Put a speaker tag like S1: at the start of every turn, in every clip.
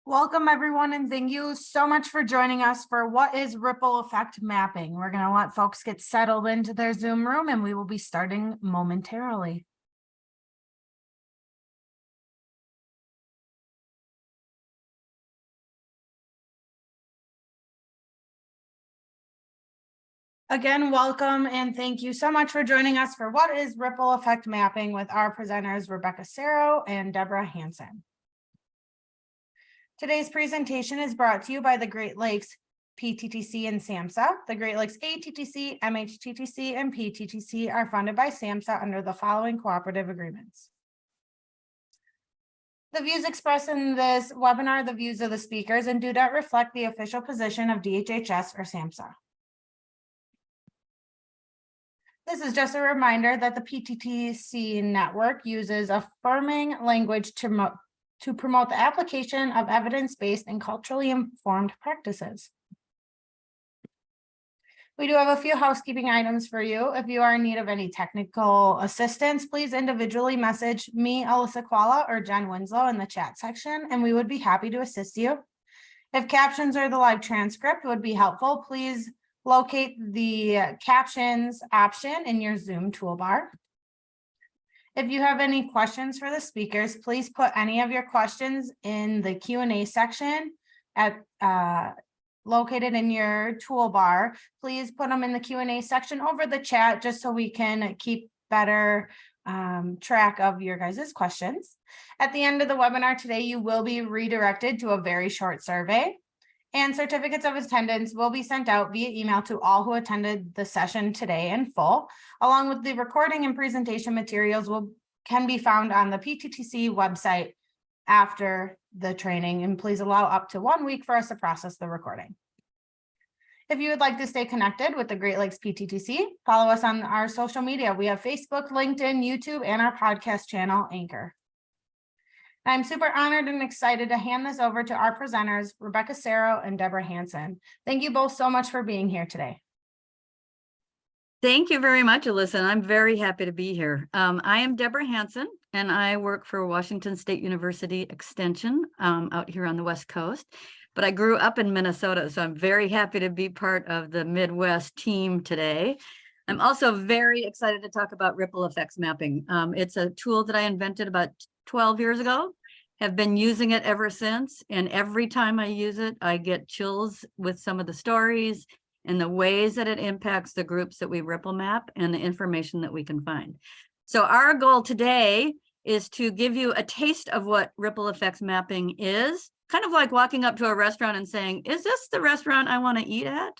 S1: Welcome everyone, and thank you so much for joining us for what is ripple effect mapping. We're going to let folks get settled into their Zoom room and we will be starting momentarily. Again, welcome and thank you so much for joining us for what is ripple effect mapping with our presenters, Sera and Debra Hansen. Today's presentation is brought to you by the Great Lakes PTTC and SAMHSA. The Great Lakes ATTC, MHTTC, and PTTC are funded by SAMHSA under the following cooperative agreements. The views expressed in this webinar are the views of the speakers and do not reflect the official position of DHHS or SAMHSA. This is just a reminder that the PTTC network uses affirming language to promote the application of evidence-based and culturally informed practices. We do have a few housekeeping items for you. If you are in need of any technical assistance, please individually message me, Alyssa Kuala, or Jen Winslow in the chat section, and we would be happy to assist you. If captions or the live transcript would be helpful, please locate the captions option in your Zoom toolbar. If you have any questions for the speakers, please put any of your questions in the Q&A section located in your toolbar. Please put them in the Q&A section over the chat just so we can keep better track of your guys' questions. At the end of the webinar today, you will be redirected to a very short survey, and certificates of attendance will be sent out via email to all who attended the session today in full, along with the recording and presentation materials can be found on the PTTC website after the training, and please allow up to 1 week for us to process the recording. If you would like to stay connected with the Great Lakes PTTC, follow us on our social media. We have Facebook, LinkedIn, YouTube, and our podcast channel, Anchor. I'm super honored and excited to hand this over to our presenters, Sera and Debra Hansen. Thank you both so much for being here today.
S2: Thank you very much, Alyssa. I'm very happy to be here. I am Debra Hansen, and I work for Washington State University Extension out here on the West Coast. But I grew up in Minnesota, so I'm very happy to be part of the Midwest team today. I'm also very excited to talk about ripple effects mapping. It's a tool that I invented about 12 years ago, have been using it ever since. And every time I use it, I get chills with some of the stories and the ways that it impacts the groups that we ripple map and the information that we can find. So our goal today is to give you a taste of what ripple effects mapping is, kind of like walking up to a restaurant and saying, is this the restaurant I want to eat at?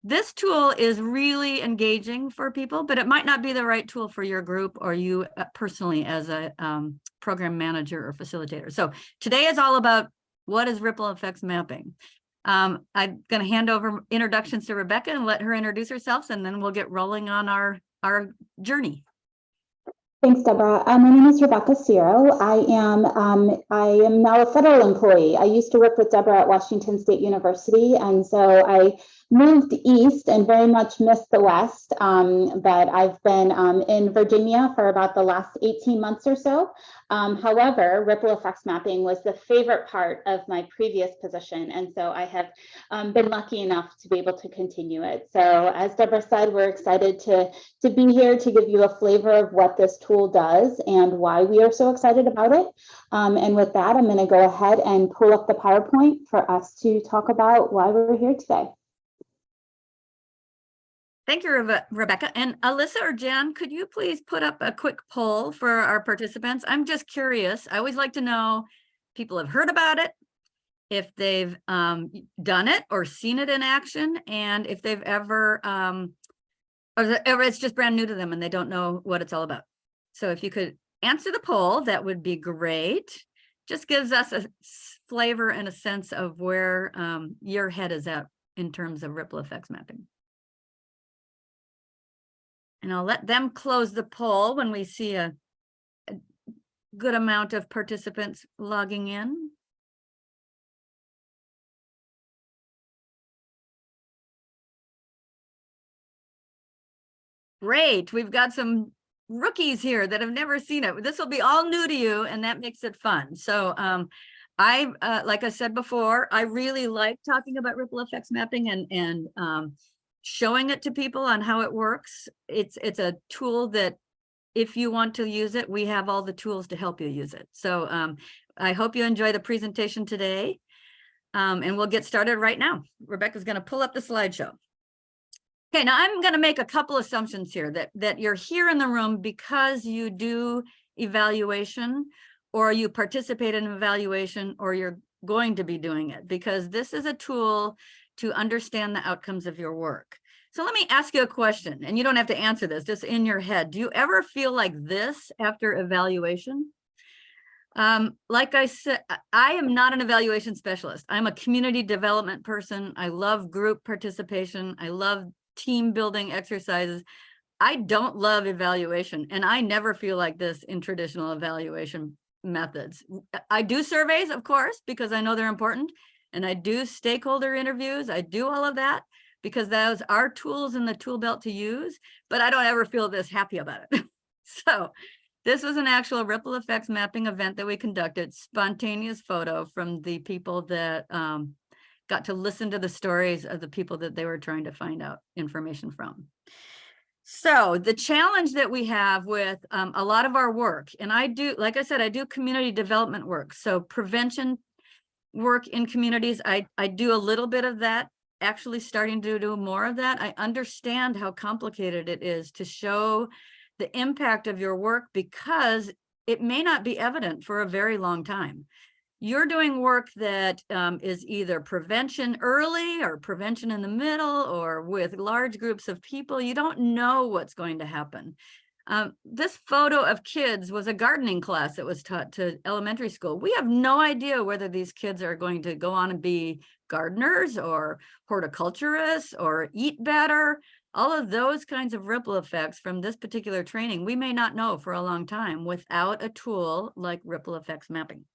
S2: This tool is really engaging for people, but it might not be the right tool for your group or you personally as a program manager or facilitator. So today is all about what is ripple effects mapping. I'm going to hand over introductions to Rebecca and let her introduce herself, and then we'll get rolling on our journey.
S3: Thanks, Debra. My name is Sera. I am now a federal employee. I used to work with Debra at Washington State University, and so I moved east and very much missed the West, but I've been in Virginia for about the last 18 months or so. However, ripple effects mapping was the favorite part of my previous position, and so I have been lucky enough to be able to continue it. So as Debra said, we're excited to be here to give you a flavor of what this tool does and why we are so excited about it. And with that, I'm going to go ahead and pull up the PowerPoint for us to talk about why we're here today.
S2: Thank you, Rebecca. And Alyssa or Jen, could you please put up a quick poll for our participants? I'm just curious. I always like to know if people have heard about it, if they've done it or seen it in action, and if they've ever, or it's just brand new to them and they don't know what it's all about. So if you could answer the poll, that would be great. Just gives us a flavor and a sense of where your head is at in terms of ripple effects mapping. And I'll let them close the poll when we see a good amount of participants logging in. Great, we've got some rookies here that have never seen it. This will be all new to you, and that makes it fun. So Like I said before, I really like talking about ripple effects mapping and showing it to people on how it works. It's a tool that if you want to use it, we have all the tools to help you use it. So I hope you enjoy the presentation today. And we'll get started right now. Rebecca's going to pull up the slideshow. Okay, now I'm going to make a couple assumptions here that you're here in the room because you do evaluation, or you participate in evaluation, or you're going to be doing it, because this is a tool to understand the outcomes of your work. So let me ask you a question, and you don't have to answer this, just in your head. Do you ever feel like this after evaluation? Like I said, I am not an evaluation specialist. I'm a community development person. I love group participation. I love team building exercises. I don't love evaluation, and I never feel like this in traditional evaluation methods. I do surveys, of course, because I know they're important, and I do stakeholder interviews. I do all of that because those are tools in the tool belt to use, but I don't ever feel this happy about it. So this was an actual ripple effects mapping event that we conducted, spontaneous photo from the people that got to listen to the stories of the people that they were trying to find out information from. So the challenge that we have with a lot of our work, and I do, like I said, I do community development work. So prevention work in communities, I do a little bit of that, actually starting to do more of that. I understand how complicated it is to show the impact of your work because it may not be evident for a very long time. You're doing work that is either prevention early or prevention in the middle or with large groups of people. You don't know what's going to happen. This photo of kids was a gardening class that was taught to elementary school. We have no idea whether these kids are going to go on and be gardeners or horticulturists or eat better. All of those kinds of ripple effects from this particular training, we may not know for a long time without a tool like ripple effects mapping.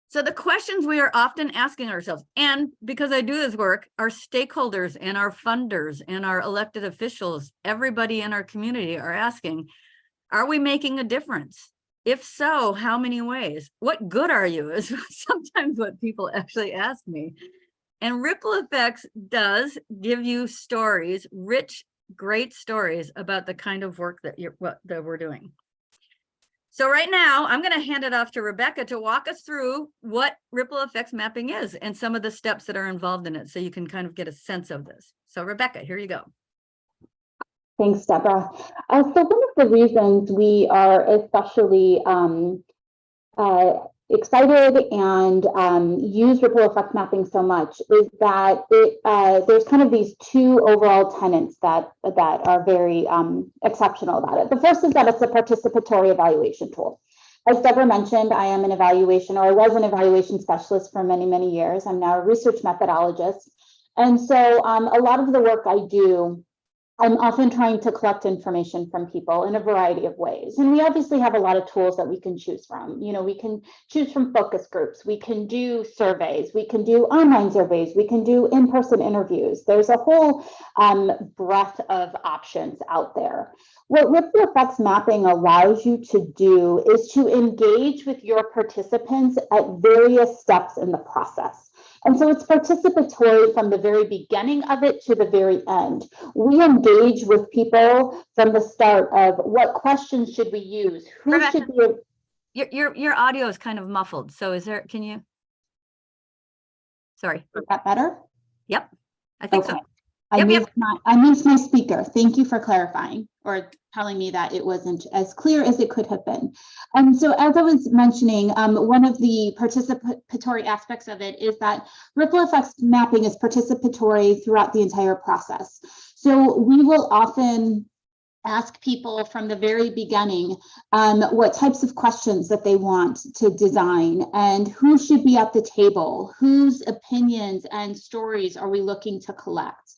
S2: So the questions we are often asking ourselves, and because I do this work, our stakeholders and our funders and our elected officials, everybody in our community are asking, are we making a difference? If so, how many ways? What good are you is sometimes what people actually ask me. And ripple effects does give you stories, rich, great stories about the kind of work that we're doing. So right now, I'm going to hand it off to Rebecca to walk us through what ripple effects mapping is and some of the steps that are involved in it, so you can kind of get a sense of this. So Rebecca, here you go.
S3: Thanks, Debra. So one of the reasons we are especially excited and use ripple effect mapping so much is that there's kind of these two overall tenets that are very exceptional about it. The first is that it's a participatory evaluation tool. As Debra mentioned, I am an evaluation, or I was an evaluation specialist for many, many years. I'm now a research methodologist. And so a lot of the work I do, I'm often trying to collect information from people in a variety of ways. And we obviously have a lot of tools that we can choose from. You know, we can choose from focus groups, we can do surveys, we can do online surveys, we can do in-person interviews. There's a whole breadth of options out there. What ripple effects mapping allows you to do is to engage with your participants at various steps in the process. And so it's participatory from the very beginning of it to the very end. We engage with people from the start of what questions should we use? Who
S2: Rebecca,
S3: should be?
S2: Your audio is kind of muffled. So is there, can you? Sorry.
S3: Is that better?
S2: Yep, I think so.
S3: I moved my speaker. Thank you for clarifying or telling me that it wasn't as clear as it could have been. So as I was mentioning, one of the participatory aspects of it is that ripple effects mapping is participatory throughout the entire process. So we will often ask people from the very beginning what types of questions that they want to design and who should be at the table, whose opinions and stories are we looking to collect.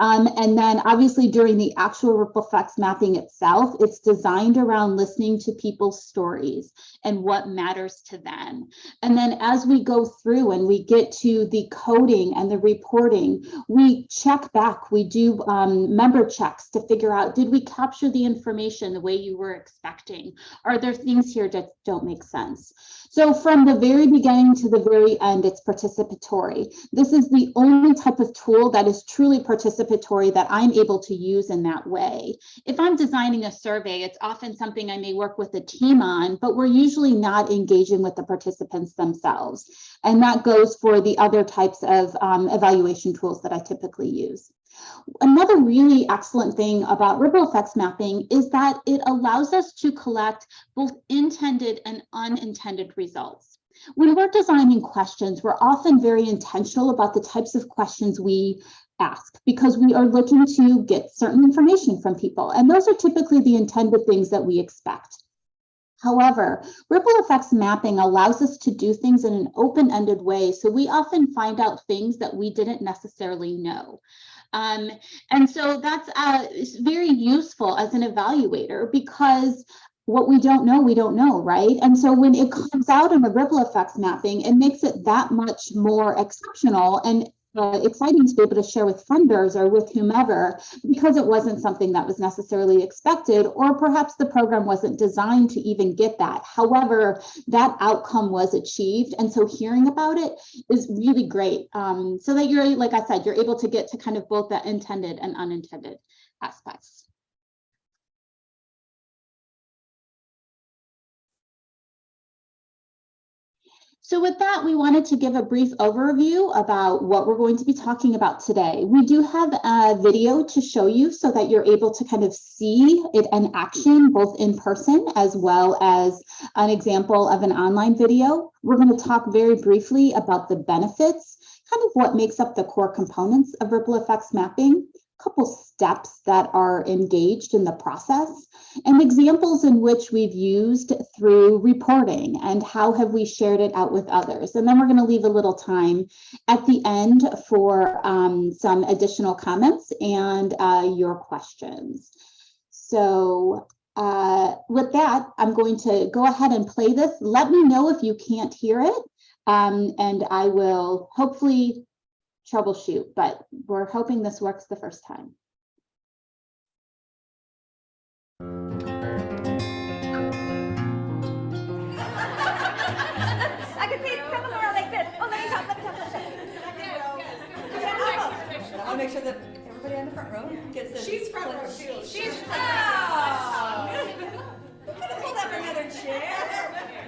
S3: And then obviously during the actual ripple effects mapping itself, it's designed around listening to people's stories and what matters to them. And then as we go through and we get to the coding and the reporting, we check back, we do member checks to figure out, did we capture the information the way you were expecting? Are there things here that don't make sense? So from the very beginning to the very end, it's participatory. This is the only type of tool that is truly participatory that I'm able to use in that way. If I'm designing a survey, it's often something I may work with a team on, but we're usually not engaging with the participants themselves. And that goes for the other types of evaluation tools that I typically use. Another really excellent thing about ripple effects mapping is that it allows us to collect both intended and unintended results. When we're designing questions, we're often very intentional about the types of questions we ask because we are looking to get certain information from people. And those are typically the intended things that we expect. However, ripple effects mapping allows us to do things in an open-ended way, so we often find out things that we didn't necessarily know. And so that's very useful as an evaluator because what we don't know, right? And so when it comes out in the ripple effects mapping, it makes it that much more exceptional and exciting to be able to share with funders or with whomever, because it wasn't something that was necessarily expected, or perhaps the program wasn't designed to even get that. However, that outcome was achieved. And so hearing about it is really great. So that you're, like I said, you're able to get to kind of both the intended and unintended aspects. So with that, we wanted to give a brief overview about what we're going to be talking about today. We do have a video to show you so that you're able to kind of see it in action, both in person as well as an example of an online video. We're going to talk very briefly about the benefits, kind of what makes up the core components of ripple effects mapping, a couple steps that are engaged in the process, and examples in which we've used through reporting and how have we shared it out with others. And then we're going to leave a little time at the end for some additional comments and your questions. So with that, I'm going to go ahead and play this. Let me know if you can't hear it, and I will hopefully troubleshoot, but we're hoping this works the first time.
S4: I can see some of them are like this. Oh, let me talk. I want to make sure that everybody in the front row gets this. She's front row too. She's we could have pulled up another chair.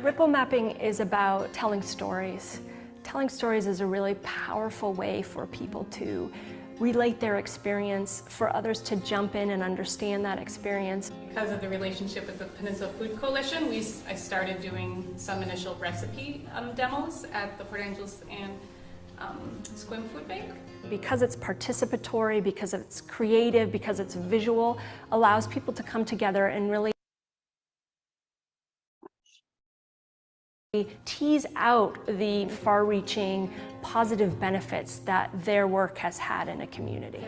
S5: Ripple mapping is about telling stories. Telling stories is a really powerful way for people to relate their experience, for others to jump in and understand that experience.
S6: Because of the relationship with the Peninsula Food Coalition, I started doing some initial recipe demos at the Port Angeles and Squim Food Bank.
S5: Because it's participatory, because it's creative, because it's visual, allows people to come together and really tease out the far-reaching positive benefits that their work has had in a community.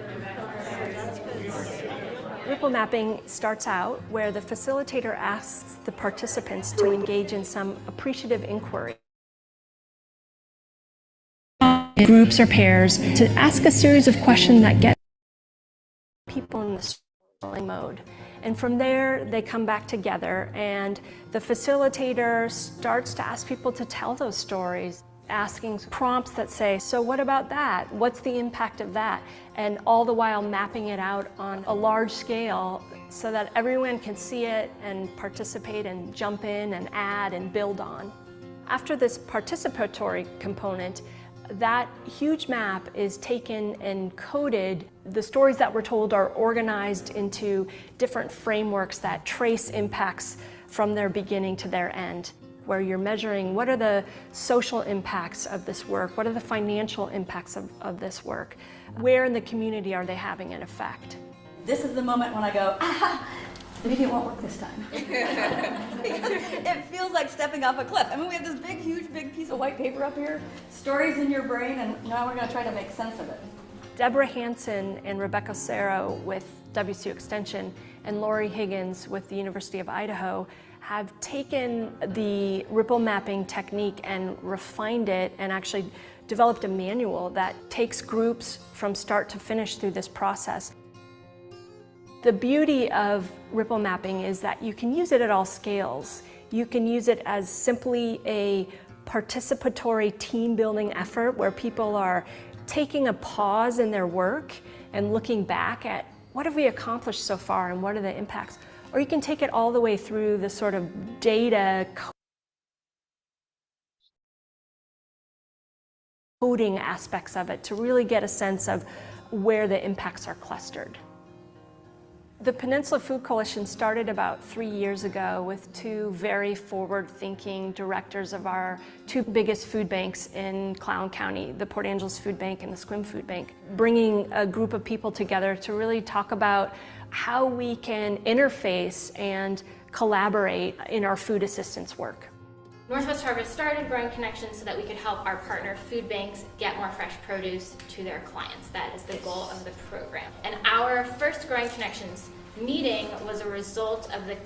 S5: Ripple mapping starts out where the facilitator asks the participants to engage in some appreciative inquiry. Groups or pairs to ask a series of questions that get people in the storytelling mode. And from there, they come back together and the facilitator starts to ask people to tell those stories, asking prompts that say, so what about that? What's the impact of that? And all the while mapping it out on a large scale so that everyone can see it and participate and jump in and add and build on. After this participatory component, that huge map is taken and coded. The stories that we're told are organized into different frameworks that trace impacts from their beginning to their end, where you're measuring what are the social impacts of this work, what are the financial impacts of this work, where in the community are they having an effect.
S4: This is the moment when I go, ah, maybe it won't work this time. It feels like stepping off a cliff. I mean, we have this big, huge, big piece of white paper up here, stories in your brain, and now we're going to try to make sense of it.
S5: Debra Hansen and Rebecca Sera with WCU Extension and Lori Higgins with the University of Idaho have taken the ripple mapping technique and refined it and actually developed a manual that takes groups from start to finish through this process. The beauty of ripple mapping is that you can use it at all scales. You can use it as simply a participatory team building effort where people are taking a pause in their work and looking back at what have we accomplished so far and what are the impacts. Or you can take it all the way through the sort of data coding aspects of it to really get a sense of where the impacts are clustered. The Peninsula Food Coalition started about 3 years ago with two very forward-thinking directors of our two biggest food banks in Clallam County, the Port Angeles Food Bank and the Sequim Food Bank, bringing a group of people together to really talk about how we can interface and collaborate in our food assistance work.
S7: Northwest Harvest started Growing Connections so that we could help our partner food banks get more fresh produce to their clients. That is the goal of the program. And our first Growing Connections meeting was a result of the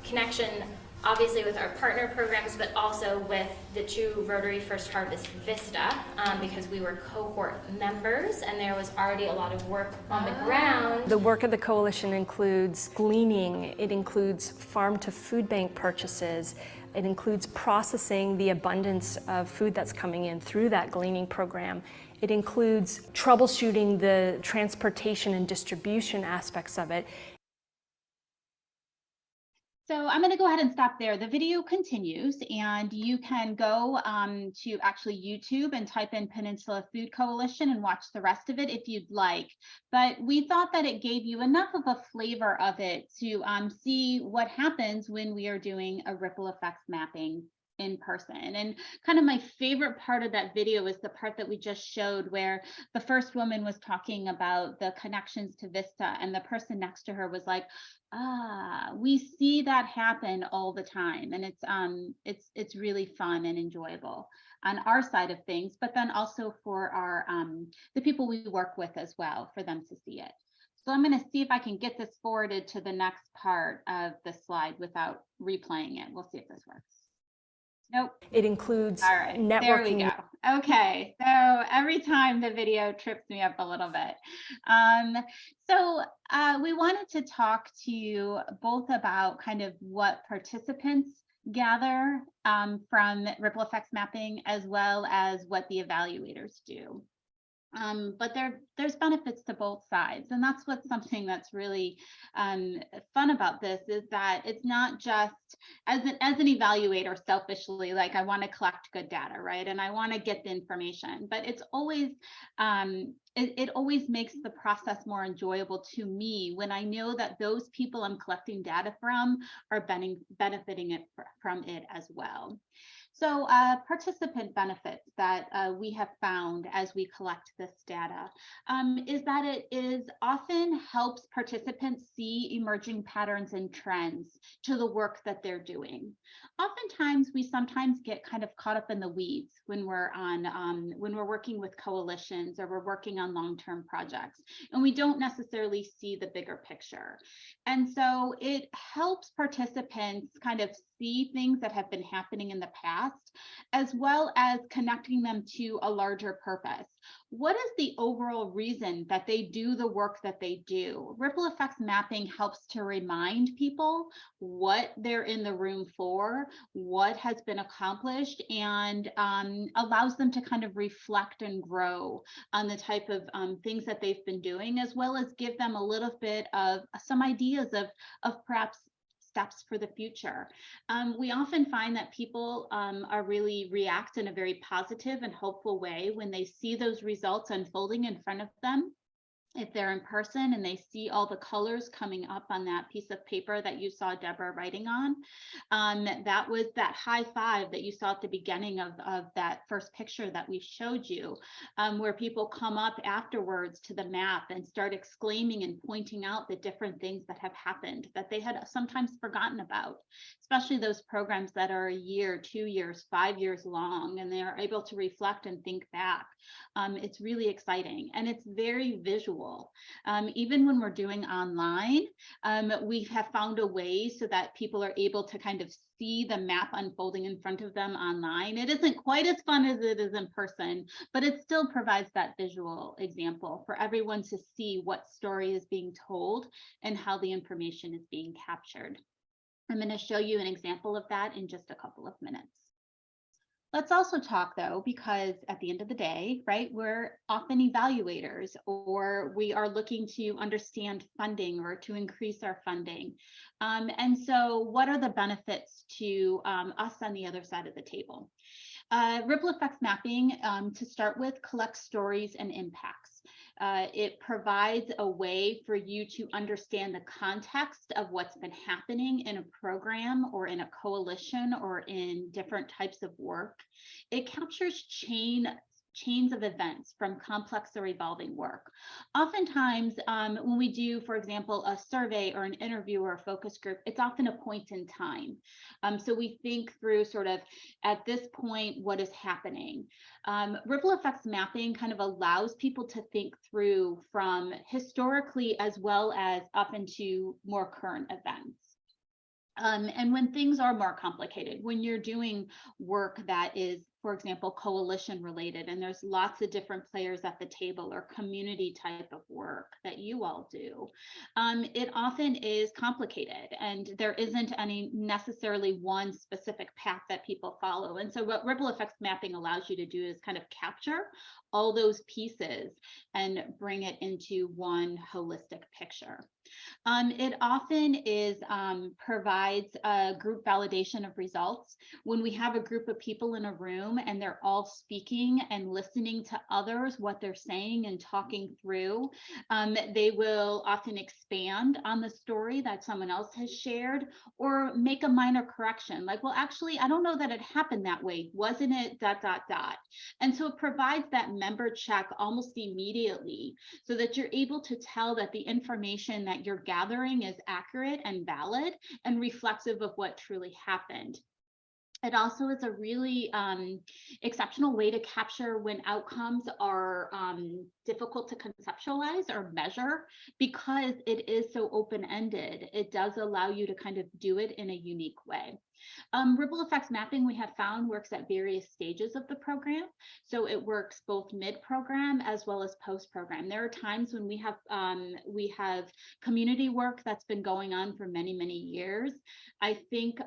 S7: connection, obviously with our partner programs, but also with the two Rotary First Harvest Vista, because we were cohort members and there was already a lot of work on the ground.
S5: The work of the coalition includes gleaning, it includes farm to food bank purchases, it includes processing the abundance of food that's coming in through that gleaning program. It includes troubleshooting the transportation and distribution aspects of it.
S3: So I'm going to go ahead and stop there. The video continues, and you can go to actually YouTube and type in Peninsula Food Coalition and watch the rest of it if you'd like. But we thought that it gave you enough of a flavor of it to see what happens when we are doing a ripple effects mapping in person. And kind of my favorite part of that video is the part that we just showed where the first woman was talking about the connections to Vista, and the person next to her was like, we see that happen all the time, and it's really fun and enjoyable on our side of things, but then also for our the people we work with as well, for them to see it. So I'm going to see if I can get this forwarded to the next part of the slide without replaying it. We'll see if this works. Nope.
S5: It includes
S3: All right,
S5: networking.
S3: there we go. Okay, so every time the video trips me up a little bit. We wanted to talk to you both about kind of what participants gather from ripple effects mapping, as well as what the evaluators do. But there's benefits to both sides, and that's what's something that's really fun about this, is that it's not just as an evaluator selfishly, like I want to collect good data, right, and I want to get the information, but it's always it always makes the process more enjoyable to me when I know that those people I'm collecting data from are benefiting from it as well. So participant benefits that we have found as we collect this data is that it often helps participants see emerging patterns and trends to the work that they're doing. Oftentimes, we sometimes get kind of caught up in the weeds when we're working with coalitions or we're working on long-term projects, and we don't necessarily see the bigger picture. And so it helps participants kind of see things that have been happening in the past, as well as connecting them to a larger purpose. What is the overall reason that they do the work that they do? Ripple effects mapping helps to remind people what they're in the room for, what has been accomplished, and allows them to kind of reflect and grow on the type of things that they've been doing, as well as give them a little bit of some ideas of perhaps steps for the future. We often find that people are really react in a very positive and hopeful way when they see those results unfolding in front of them. if they're in person and they see all the colors coming up on that piece of paper that you saw Debra writing on, that was that high five that you saw at the beginning of that first picture that we showed you, where people come up afterwards to the map and start exclaiming and pointing out the different things that have happened that they had sometimes forgotten about, especially those programs that are a year, 2 years, 5 years long, and they are able to reflect and think back. It's really exciting, and it's very visual. Even when we're doing online, we have found a way so that people are able to kind of see the map unfolding in front of them online. It isn't quite as fun as it is in person, but it still provides that visual example for everyone to see what story is being told and how the information is being captured. I'm going to show you an example of that in just a couple of minutes. Let's also talk, though, because at the end of the day, right, we're often evaluators, or we are looking to understand funding or to increase our funding. And so what are the benefits to us on the other side of the table? Ripple effects mapping, to start with, collects stories and impacts. It provides a way for you to understand the context of what's been happening in a program or in a coalition or in different types of work. It captures chains of events from complex or evolving work. Oftentimes, when we do, for example, a survey or an interview or a focus group, it's often a point in time. So we think through sort of at this point, what is happening. Ripple effects mapping kind of allows people to think through from historically as well as up into more current events. And when things are more complicated, when you're doing work that is, for example, coalition related, and there's lots of different players at the table, or community type of work that you all do, it often is complicated, and there isn't any necessarily one specific path that people follow. And so what ripple effects mapping allows you to do is kind of capture all those pieces and bring it into one holistic picture. It often is provides a group validation of results. When we have a group of people in a room and they're all speaking and listening to others, what they're saying and talking through, they will often expand on the story that someone else has shared, or make a minor correction, like, well, actually, I don't know that it happened that way. Wasn't it ... And so it provides that member check almost immediately, so that you're able to tell that the information that you're gathering is accurate and valid and reflexive of what truly happened. It also is a really exceptional way to capture when outcomes are difficult to conceptualize or measure, because it is so open-ended. It does allow you to kind of do it in a unique way. Ripple effects mapping, we have found, works at various stages of the program. So it works both mid-program as well as post-program. There are times when we have community work that's been going on for many, many years. I think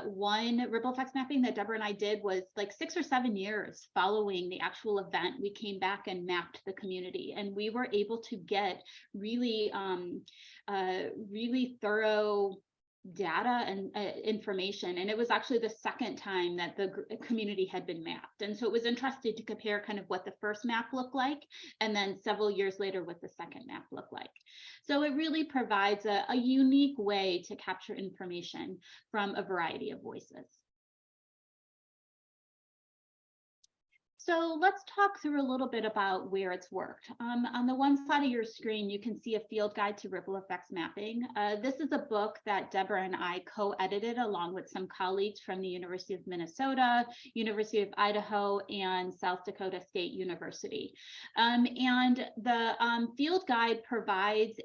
S3: one ripple effects mapping that Debra and I did was like 6 or 7 years following the actual event. We came back and mapped the community, and we were able to get really, really thorough data and information. And it was actually the second time that the community had been mapped. And so it was interesting to compare kind of what the first map looked like, and then several years later what the second map looked like. So it really provides a unique way to capture information from a variety of voices. So let's talk through a little bit about where it's worked. On the one side of your screen, you can see a field guide to ripple effects mapping. This is a book that Debra and I co-edited along with some colleagues from the University of Minnesota, University of Idaho, and South Dakota State University. And the field guide provides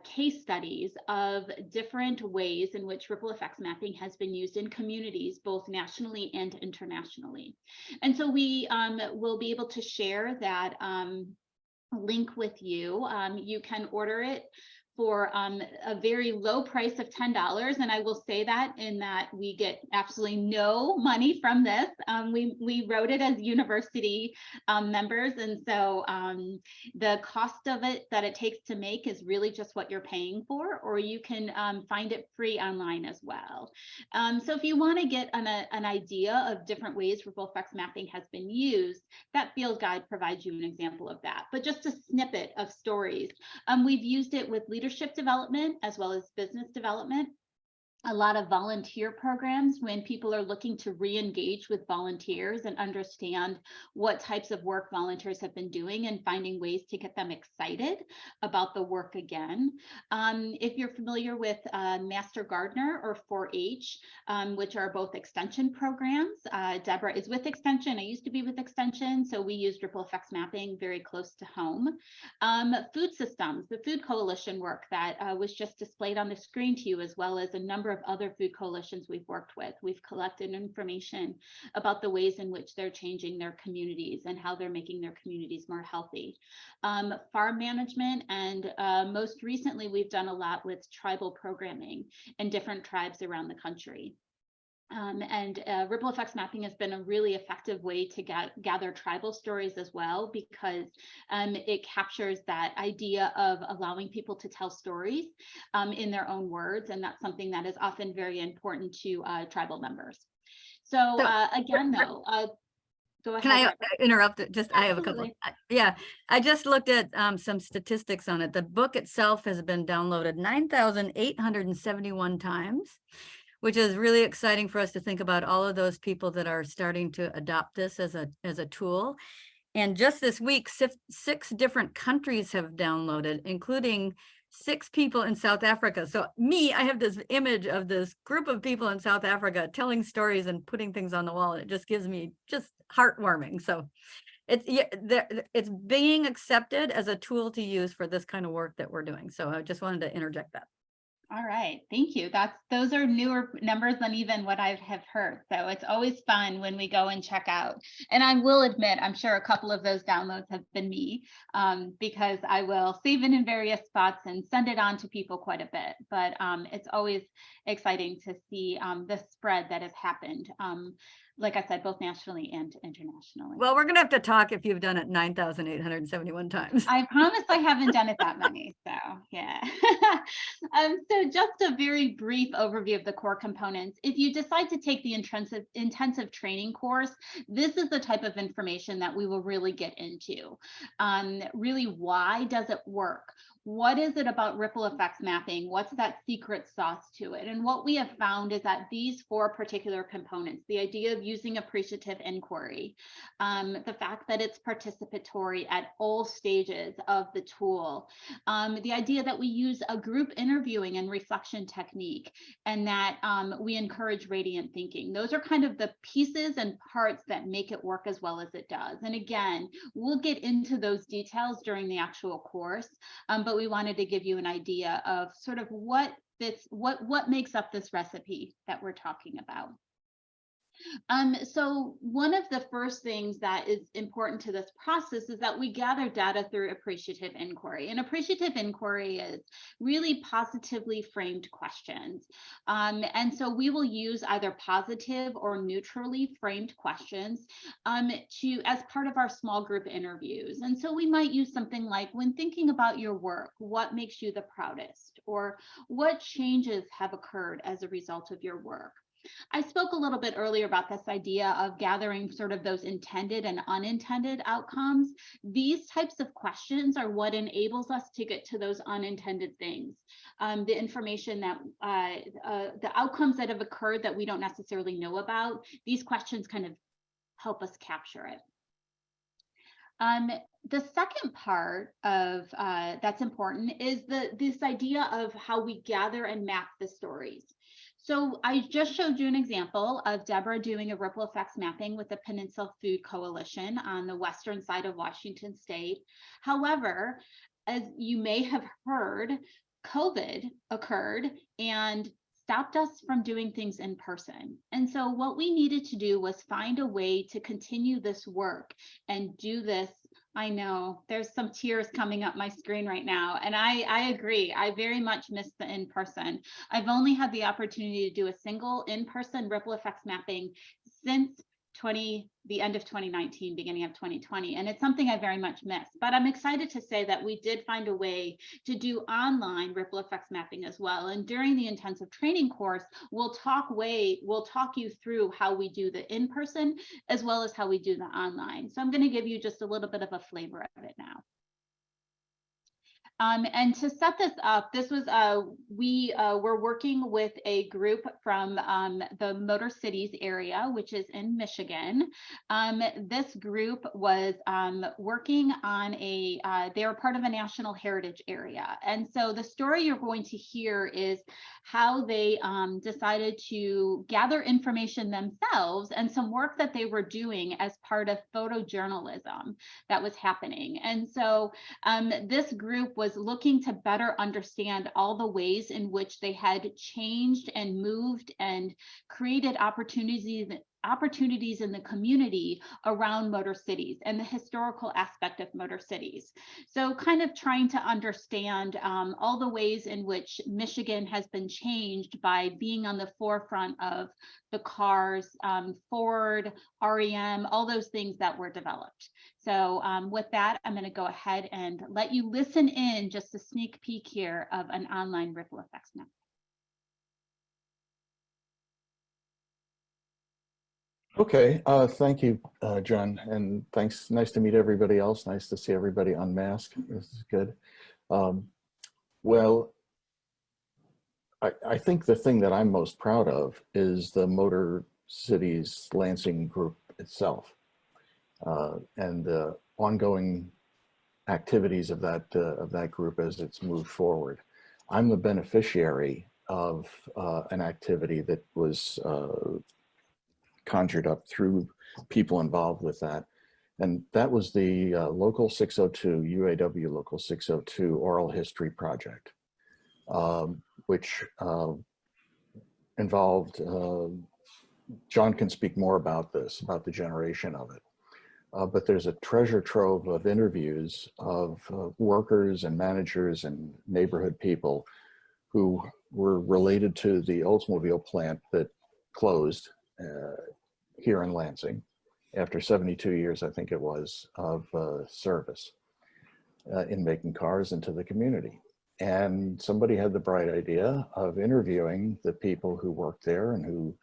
S3: case studies of different ways in which ripple effects mapping has been used in communities, both nationally and internationally. And so we will be able to share that link with you. You can order it for a very low price of $10. And I will say that in that we get absolutely no money from this. We wrote it as university members. And so the cost of it that it takes to make is really just what you're paying for, or you can find it free online as well. So if you want to get an idea of different ways ripple effects mapping has been used, that field guide provides you an example of that. But just a snippet of stories. We've used it with leadership development as well as business development. A lot of volunteer programs when people are looking to re-engage with volunteers and understand what types of work volunteers have been doing and finding ways to get them excited about the work again. If you're familiar with Master Gardener or 4-H, which are both extension programs, Debra is with Extension. I used to be with Extension, so we used ripple effects mapping very close to home. Food systems, the Food Coalition work that was just displayed on the screen to you, as well as a number of other food coalitions we've worked with. We've collected information about the ways in which they're changing their communities and how they're making their communities more healthy. Farm management, and most recently, we've done a lot with tribal programming in different tribes around the country. Ripple effects mapping has been a really effective way to gather tribal stories as well, because it captures that idea of allowing people to tell stories in their own words. And that's something that is often very important to tribal members. So again, though, go ahead.
S2: Can I interrupt? I have a couple.
S3: Absolutely.
S2: Yeah, I just looked at some statistics on it. The book itself has been downloaded 9,871 times, which is really exciting for us to think about all of those people that are starting to adopt this as a tool. And just this week, 6 different countries have downloaded, including 6 people in South Africa. So I have this image of this group of people in South Africa telling stories and putting things on the wall, and it just gives me just heartwarming. So it's being accepted as a tool to use for this kind of work that we're doing. So I just wanted to interject that.
S3: All right, thank you. Those are newer numbers than even what I have heard. So it's always fun when we go and check out. And I will admit, I'm sure a couple of those downloads have been me, because I will save it in various spots and send it on to people quite a bit. But it's always exciting to see the spread that has happened. Like I said, both nationally and internationally.
S2: Well, we're going to have to talk if you've done it 9,871 times.
S3: I promise I haven't done it that many. So yeah. So just a very brief overview of the core components. If you decide to take the intensive training course, this is the type of information that we will really get into. Really, why does it work? What is it about ripple effects mapping? What's that secret sauce to it? And what we have found is that these 4 particular components, the idea of using appreciative inquiry, the fact that it's participatory at all stages of the tool, the idea that we use a group interviewing and reflection technique, and that we encourage radiant thinking. Those are kind of the pieces and parts that make it work as well as it does. And again, we'll get into those details during the actual course, but we wanted to give you an idea of sort of what makes up this recipe that we're talking about. So one of the first things that is important to this process is that we gather data through appreciative inquiry. And appreciative inquiry is really positively framed questions. And so we will use either positive or neutrally framed questions as part of our small group interviews. And so we might use something like, when thinking about your work, what makes you the proudest? Or what changes have occurred as a result of your work? I spoke a little bit earlier about this idea of gathering sort of those intended and unintended outcomes. These types of questions are what enables us to get to those unintended things. The information that the outcomes that have occurred that we don't necessarily know about, these questions kind of help us capture it. The second part of that's important is this idea of how we gather and map the stories. So I just showed you an example of Debra doing a ripple effects mapping with the Peninsula Food Coalition on the western side of Washington State. However, as you may have heard, COVID occurred and stopped us from doing things in person. And so what we needed to do was find a way to continue this work and do this I know there's some tears coming up my screen right now. And I agree. I very much miss the in-person. I've only had the opportunity to do a single in-person ripple effects mapping since the end of 2019, beginning of 2020. And it's something I very much miss, but I'm excited to say that we did find a way to do online ripple effects mapping as well. And during the intensive training course, we'll talk you through how we do the in-person as well as how we do the online. So I'm going to give you just a little bit of a flavor of it now. And to set this up, this was we were working with a group from the Motor Cities area, which is in Michigan. This group was working on they were part of a national heritage area. And so the story you're going to hear is how they decided to gather information themselves and some work that they were doing as part of photojournalism that was happening. And so this group was looking to better understand all the ways in which they had changed and moved and created opportunities in the community around Motor Cities and the historical aspect of Motor Cities. So kind of trying to understand all the ways in which Michigan has been changed by being on the forefront of the cars, Ford, REM, all those things that were developed. So with that, I'm going to go ahead and let you listen in just a sneak peek here of an online ripple effects map.
S8: Okay, thank you, John, and thanks. Nice to meet everybody else. Nice to see everybody unmasked. This is good. Well, I think the thing that I'm most proud of is the Motor Cities Lansing group itself, and the ongoing activities of that group as it's moved forward. I'm the beneficiary of an activity that was conjured up through people involved with that. And that was the Local 602, UAW Local 602 Oral History Project, which involved, John can speak more about this, about the generation of it. But there's a treasure trove of interviews of workers and managers and neighborhood people who were related to the Oldsmobile plant that closed here in Lansing after 72 years, I think it was, of service in making cars into the community. And somebody had the bright idea of interviewing the people who worked there and who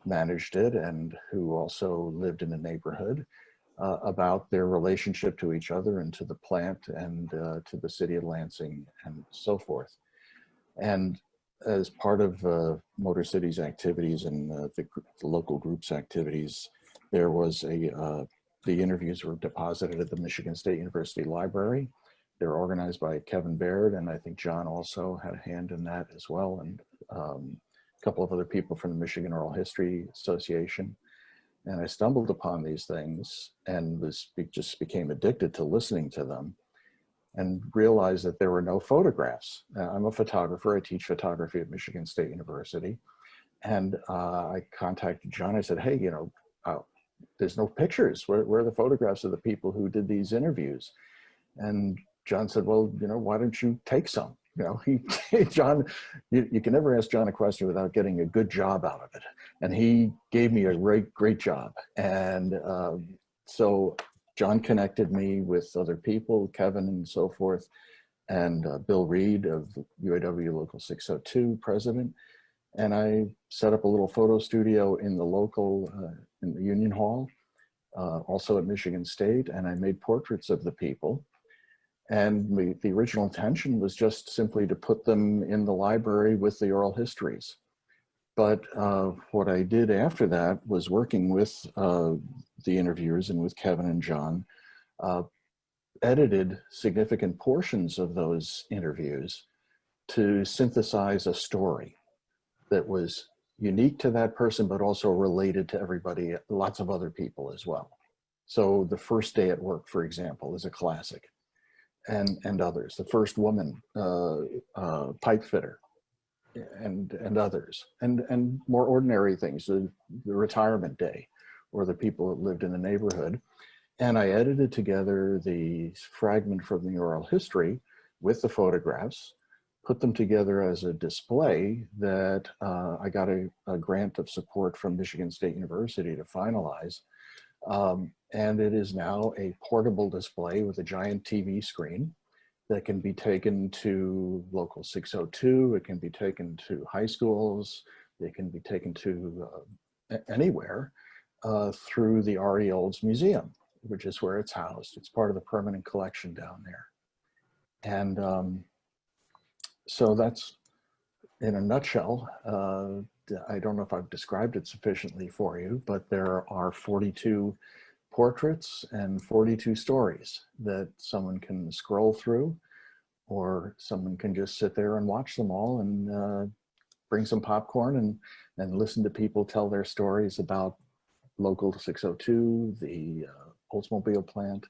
S8: managed it and who also lived in the neighborhood about their relationship to each other and to the plant and to the city of Lansing and so forth. And as part of Motor Cities activities and the local groups activities, there was the interviews were deposited at the Michigan State University Library. They're organized by Kevin Baird, and I think John also had a hand in that as well, and a couple of other people from the Michigan Oral History Association. And I stumbled upon these things and just became addicted to listening to them, and realized that there were no photographs. I'm a photographer. I teach photography at Michigan State University. And I contacted John. I said, hey, you know, there's no pictures. Where are the photographs of the people who did these interviews? And John said, well, you know, why don't you take some? You know, John, you can never ask John a question without getting a good job out of it. And he gave me a great job. And so John connected me with other people, Kevin and so forth, and Bill Reed of UAW Local 602 president. And I set up a little photo studio in the local, in the Union Hall, also at Michigan State. And I made portraits of the people. And the original intention was just simply to put them in the library with the oral histories. But what I did after that was working with the interviewers and with Kevin and John, edited significant portions of those interviews to synthesize a story that was unique to that person, but also related to everybody, lots of other people as well. So the first day at work, for example, is a classic, and others. The first woman pipe fitter, and others, and more ordinary things, the retirement day, or the people that lived in the neighborhood. And I edited together the fragment from the oral history with the photographs, put them together as a display that I got a grant of support from Michigan State University to finalize. And it is now a portable display with a giant TV screen that can be taken to local 602. It can be taken to high schools. It can be taken to anywhere through the R.E. Olds Museum, which is where it's housed. It's part of the permanent collection down there. And so that's, in a nutshell, I don't know if I've described it sufficiently for you, but there are 42 portraits and 42 stories that someone can scroll through, or someone can just sit there and watch them all and bring some popcorn and listen to people tell their stories about local 602, the Oldsmobile plant.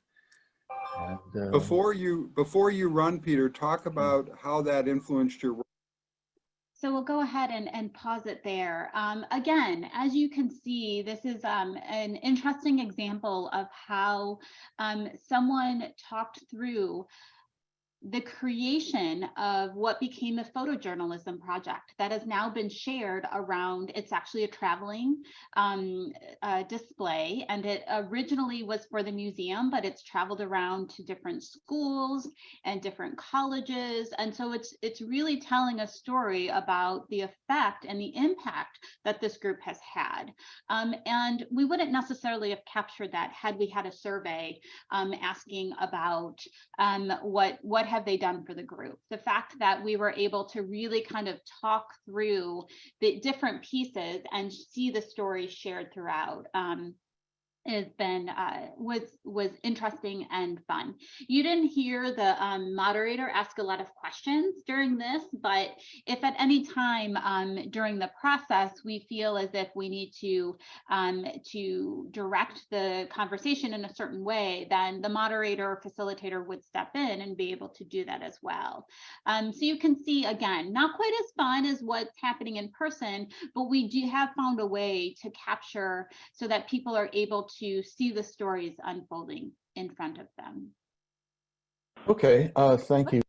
S8: And,
S9: before you run, Peter, talk about how that influenced your work.
S3: So we'll go ahead and pause it there. Again, as you can see, this is an interesting example of how someone talked through the creation of what became a photojournalism project that has now been shared around. It's actually a traveling display, and it originally was for the museum, but it's traveled around to different schools and different colleges. And so it's really telling a story about the effect and the impact that this group has had. And we wouldn't necessarily have captured that had we had a survey asking about what have they done for the group. The fact that we were able to really kind of talk through the different pieces and see the story shared throughout has been was interesting and fun. You didn't hear the moderator ask a lot of questions during this, but if at any time during the process we feel as if we need to direct the conversation in a certain way, then the moderator or facilitator would step in and be able to do that as well. So you can see, again, not quite as fun as what's happening in person, but we do have found a way to capture so that people are able to see the stories unfolding in front of them.
S8: okay, thank you.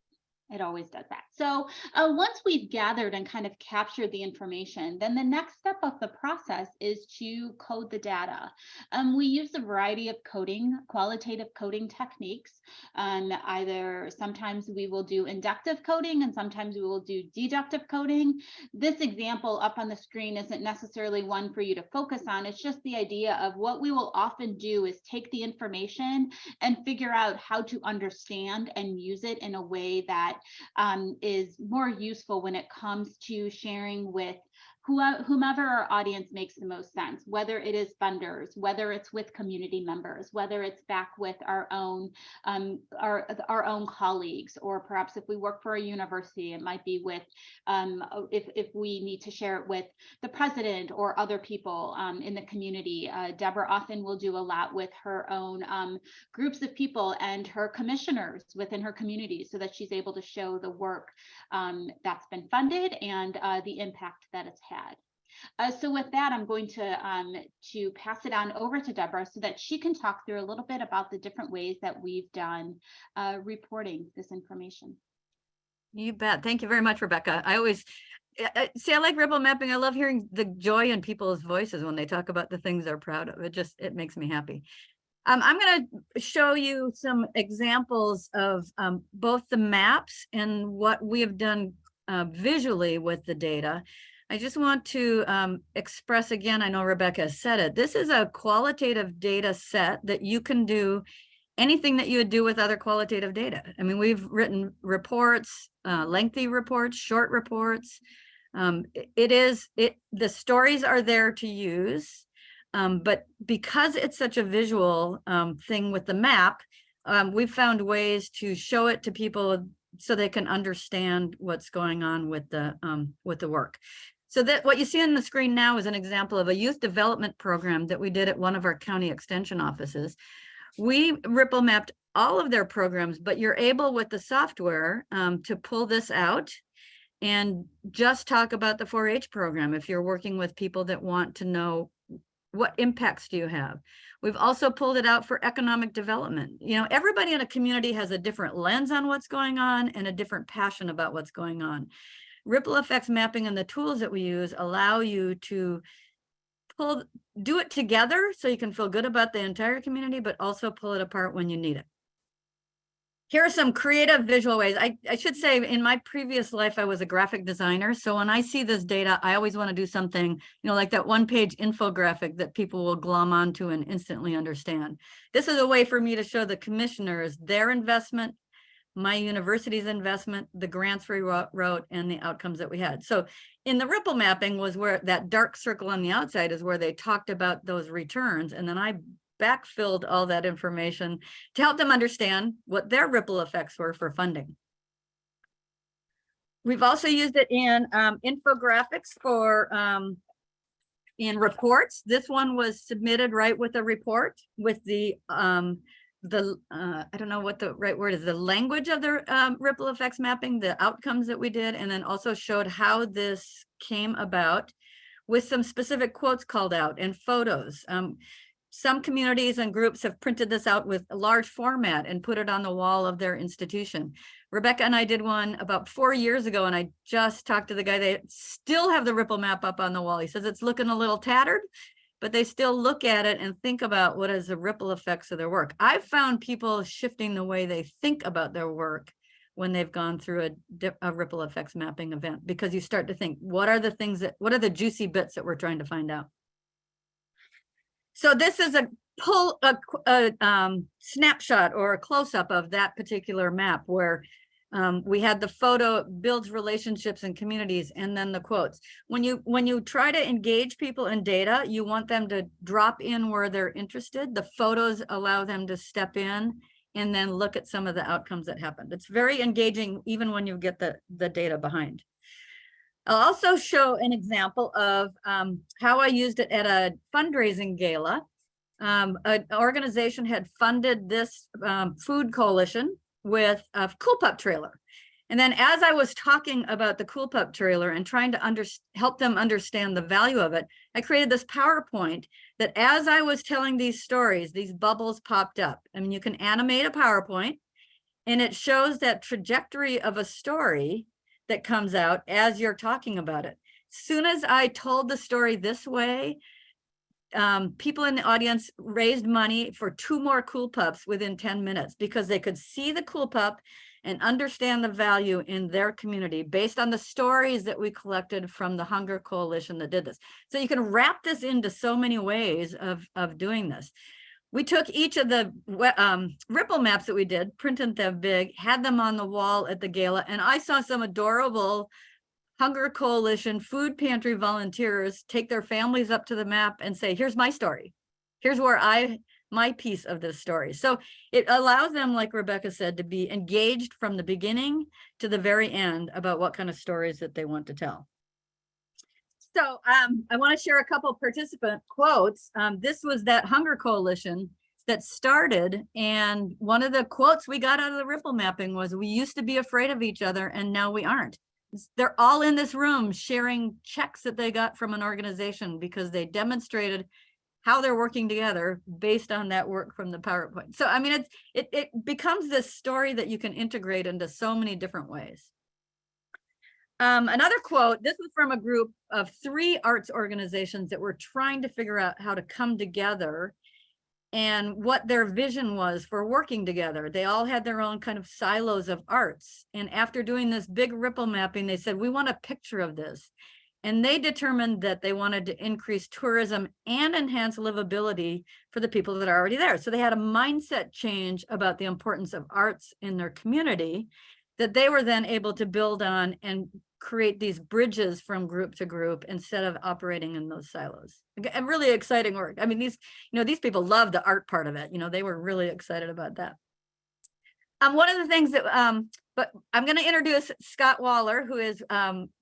S3: It always does that. So once we've gathered and kind of captured the information, then the next step of the process is to code the data. We use a variety of qualitative coding techniques. Either sometimes we will do inductive coding and sometimes we will do deductive coding. This example up on the screen isn't necessarily one for you to focus on. It's just the idea of what we will often do is take the information and figure out how to understand and use it in a way that is more useful when it comes to sharing with whomever our audience makes the most sense, whether it is funders, whether it's with community members, whether it's back with our own colleagues, or perhaps if we work for a university, it might be with if we need to share it with the president or other people in the community. Debra often will do a lot with her own groups of people and her commissioners within her community, so that she's able to show the work that's been funded and the impact that it's had. So with that, I'm going to pass it on over to Debra so that she can talk through a little bit about the different ways that we've done reporting this information.
S2: You bet. Thank you very much, Rebecca. I always see, I like ripple mapping. I love hearing the joy in people's voices when they talk about the things they're proud of. It makes me happy. I'm going to show you some examples of both the maps and what we have done visually with the data. I just want to express again, I know Rebecca said it, this is a qualitative data set that you can do anything that you would do with other qualitative data. I mean, we've written reports, lengthy reports, short reports. The stories are there to use, but because it's such a visual thing with the map, we've found ways to show it to people so they can understand what's going on with the work. So that what you see on the screen now is an example of a youth development program that we did at one of our county extension offices. We ripple mapped all of their programs, but you're able with the software to pull this out and just talk about the 4-H program if you're working with people that want to know What impacts do you have? We've also pulled it out for economic development. You know, everybody in a community has a different lens on what's going on and a different passion about what's going on. Ripple effects mapping and the tools that we use allow you to do it together so you can feel good about the entire community, but also pull it apart when you need it. Here are some creative visual ways. I should say in my previous life, I was a graphic designer. So when I see this data, I always want to do something, you know, like that one-page infographic that people will glom onto and instantly understand. This is a way for me to show the commissioners their investment, my university's investment, the grants we wrote, and the outcomes that we had. So in the ripple mapping was where that dark circle on the outside is where they talked about those returns. And then I backfilled all that information to help them understand what their ripple effects were for funding. We've also used it in infographics for in reports. This one was submitted right with a report with the I don't know what the right word is, the language of the ripple effects mapping, the outcomes that we did, and then also showed how this came about with some specific quotes called out and photos. Some communities and groups have printed this out with a large format and put it on the wall of their institution. Rebecca and I did one about 4 years ago, and I just talked to the guy. They still have the ripple map up on the wall. He says it's looking a little tattered, but they still look at it and think about what is the ripple effects of their work. I've found people shifting the way they think about their work when they've gone through a ripple effects mapping event, because you start to think, what are the juicy bits that we're trying to find out? So this is a snapshot or a close-up of that particular map where we had the photo builds relationships and communities, and then the quotes. When you try to engage people in data, you want them to drop in where they're interested. The photos allow them to step in and then look at some of the outcomes that happened. It's very engaging even when you get the data behind. I'll also show an example of how I used it at a fundraising gala. An organization had funded this food coalition with a Cool Pup trailer. And then as I was talking about the Cool Pup trailer and trying to help them understand the value of it, I created this PowerPoint that as I was telling these stories, these bubbles popped up. I mean, you can animate a PowerPoint and it shows that trajectory of a story that comes out as you're talking about it. Soon as I told the story this way, people in the audience raised money for 2 more Cool Pups within 10 minutes because they could see the Cool Pup and understand the value in their community based on the stories that we collected from the Hunger Coalition that did this. So you can wrap this into so many ways of doing this. We took each of the ripple maps that we did, printed them big, had them on the wall at the gala, and I saw some adorable Hunger Coalition food pantry volunteers take their families up to the map and say, here's my story. Here's where my piece of this story. So it allows them, like Rebecca said, to be engaged from the beginning to the very end about what kind of stories that they want to tell. So I want to share a couple participant quotes. This was that Hunger Coalition that started, and one of the quotes we got out of the ripple mapping was, we used to be afraid of each other and now we aren't. They're all in this room sharing checks that they got from an organization because they demonstrated how they're working together based on that work from the PowerPoint. So, I mean, it becomes this story that you can integrate into so many different ways. Another quote, this was from a group of 3 arts organizations that were trying to figure out how to come together and what their vision was for working together. They all had their own kind of silos of arts. And after doing this big ripple mapping, they said, we want a picture of this. And they determined that they wanted to increase tourism and enhance livability for the people that are already there. So they had a mindset change about the importance of arts in their community that they were then able to build on and create these bridges from group to group instead of operating in those silos. And really exciting work. I mean, these people love the art part of it. They were really excited about that. One of the things that, but I'm going to introduce Scott Waller, who is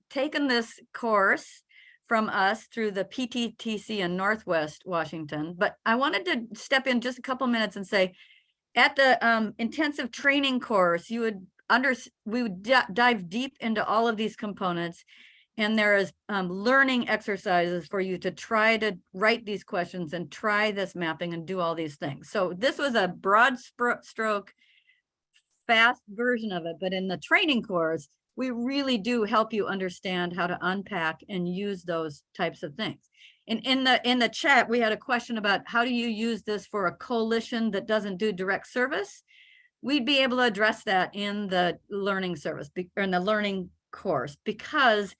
S2: taken this course from us through the PTTC in Northwest Washington. But I wanted to step in just a couple minutes and say, at the intensive training course, we would dive deep into all of these components And there is learning exercises for you to try to write these questions and try this mapping and do all these things. So this was a broad stroke, fast version of it, but in the training course, we really do help you understand how to unpack and use those types of things. And in the chat, we had a question about how do you use this for a coalition that doesn't do direct service? We'd be able to address that in the learning service or in the learning course, because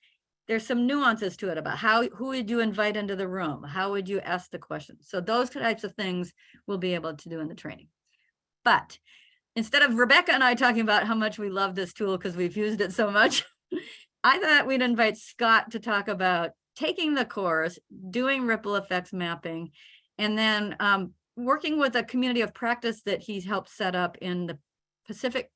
S2: there's some nuances to it about who would you invite into the room? How would you ask the questions? So those types of things we'll be able to do in the training. But instead of Rebecca and I talking about how much we love this tool because we've used it so much, I thought we'd invite Scott to talk about taking the course, doing ripple effects mapping, and then working with a community of practice that he's helped set up in the Pacific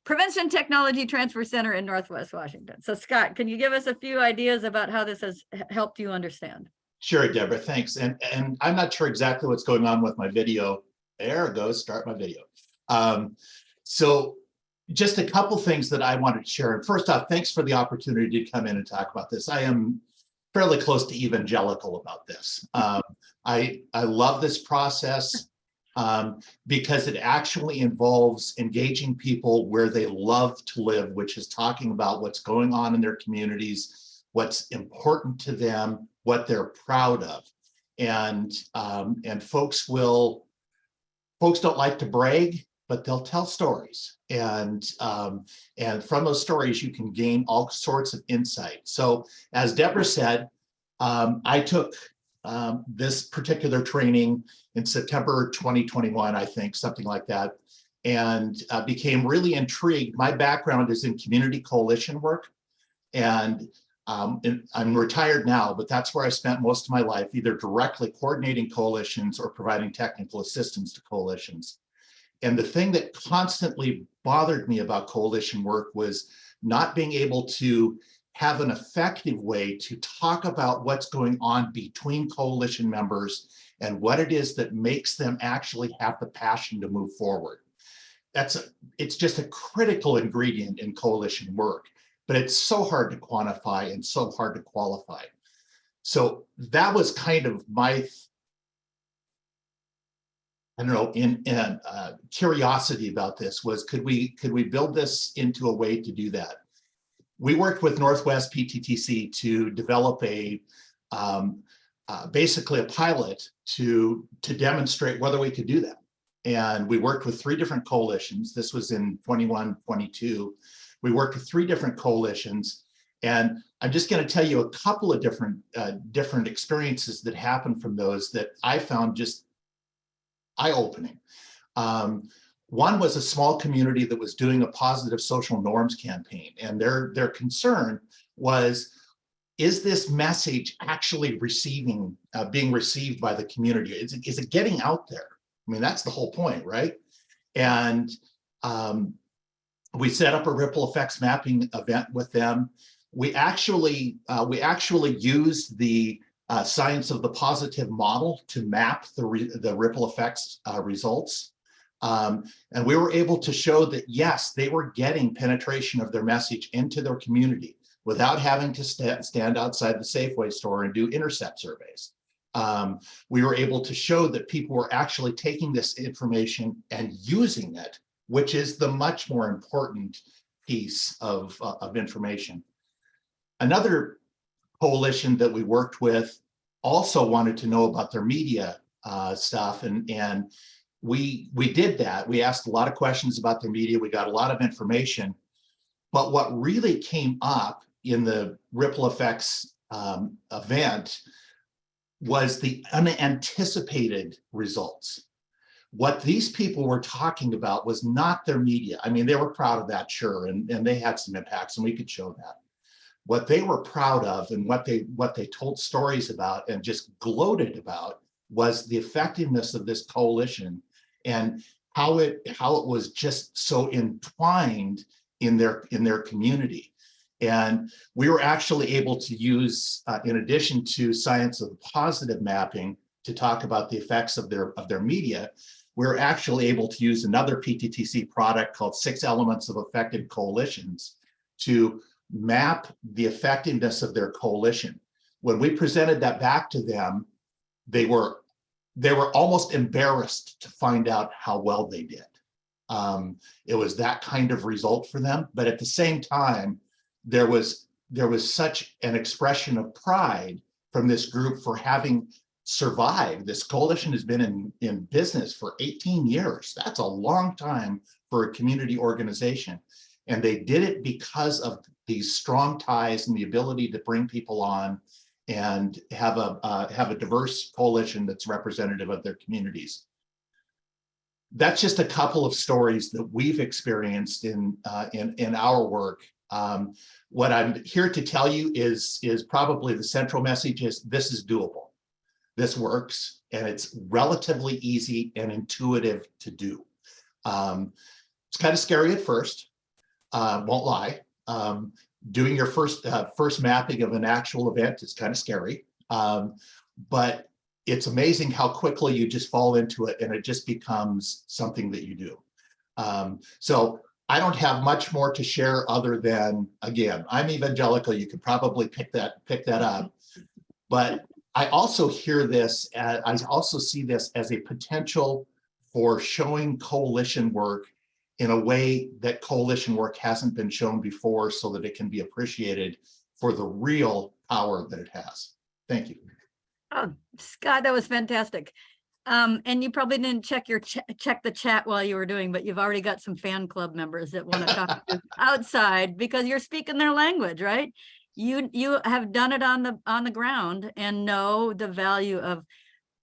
S2: Prevention Technology Transfer Center in Northwest Washington. So Scott, can you give us a few ideas about how this has helped you understand?
S10: Sure, Deborah, thanks. And I'm not sure exactly what's going on with my video. There it goes, start my video. So just a couple things that I wanted to share. And first off, thanks for the opportunity to come in and talk about this. I am fairly close to evangelical about this. I love this process because it actually involves engaging people where they love to live, which is talking about what's going on in their communities, what's important to them, what they're proud of. And folks don't like to brag, but they'll tell stories. And from those stories, you can gain all sorts of insight. So as Debra said, I took this particular training in September 2021, I think, something like that, and became really intrigued. My background is in community coalition work, and I'm retired now, but that's where I spent most of my life, either directly coordinating coalitions or providing technical assistance to coalitions. And the thing that constantly bothered me about coalition work was not being able to have an effective way to talk about what's going on between coalition members and what it is that makes them actually have the passion to move forward. It's just a critical ingredient in coalition work, but it's so hard to quantify and so hard to qualify. So that was kind of my, I don't know, curiosity about this was, could we build this into a way to do that? We worked with Northwest PTTC to develop basically a pilot to demonstrate whether we could do that. And we worked with 3 different coalitions. This was in 21, 22. We worked with 3 different coalitions. And I'm just going to tell you a couple of different experiences that happened from those that I found just eye-opening. One was a small community that was doing a positive social norms campaign, and their concern was, is this message actually being received by the community? Is it getting out there? I mean, that's the whole point, right? And we set up a ripple effects mapping event with them. We actually used the science of the positive model to map the ripple effects results. And we were able to show that, yes, they were getting penetration of their message into their community without having to stand outside the Safeway store and do intercept surveys. We were able to show that people were actually taking this information and using it, which is the much more important piece of information. Another coalition that we worked with also wanted to know about their media stuff, and we did that. We asked a lot of questions about their media. We got a lot of information, but what really came up in the ripple effects event was the unanticipated results. What these people were talking about was not their media. I mean, they were proud of that, sure, and they had some impacts, and we could show that. What they were proud of and what they told stories about and just gloated about was the effectiveness of this coalition and how it was just so entwined in their community. And we were actually able to use, in addition to science of positive mapping, to talk about the effects of their media, we're actually able to use another PTTC product called 6 Elements of Effective Coalitions to map the effectiveness of their coalition. When we presented that back to them, they were almost embarrassed to find out how well they did. It was that kind of result for them, but at the same time, there was such an expression of pride from this group for having survived. This coalition has been in business for 18 years. That's a long time for a community organization. And they did it because of these strong ties and the ability to bring people on and have a diverse coalition that's representative of their communities. That's just a couple of stories that we've experienced in our work. What I'm here to tell you is probably the central message is this is doable. This works, and it's relatively easy and intuitive to do. It's kind of scary at first, won't lie. Doing your first mapping of an actual event is kind of scary, but it's amazing how quickly you just fall into it and it just becomes something that you do. So I don't have much more to share other than, again, I'm evangelical. You could probably pick that up, but I also hear this, I also see this as a potential for showing coalition work in a way that coalition work hasn't been shown before, so that it can be appreciated for the real power that it has. Thank you.
S2: Oh, Scott, that was fantastic. And you probably didn't check the chat while you were doing, but you've already got some fan club members that want to talk to you outside because you're speaking their language, right? You have done it on the ground and know the value of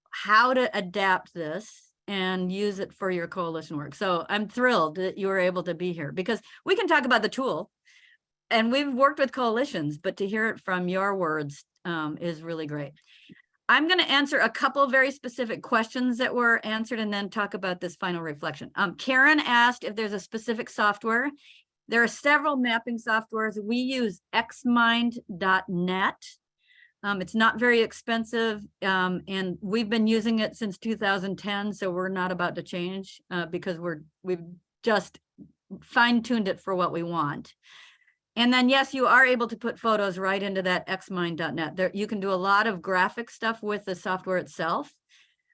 S2: how to adapt this and use it for your coalition work. So I'm thrilled that you were able to be here because we can talk about the tool and we've worked with coalitions, but to hear it from your words is really great. I'm going to answer a couple very specific questions that were answered and then talk about this final reflection. Karen asked if there's a specific software. There are several mapping softwares. We use xmind.net. It's not very expensive, and we've been using it since 2010, so we're not about to change because we've just fine-tuned it for what we want. And then, yes, you are able to put photos right into that xmind.net. There, you can do a lot of graphic stuff with the software itself,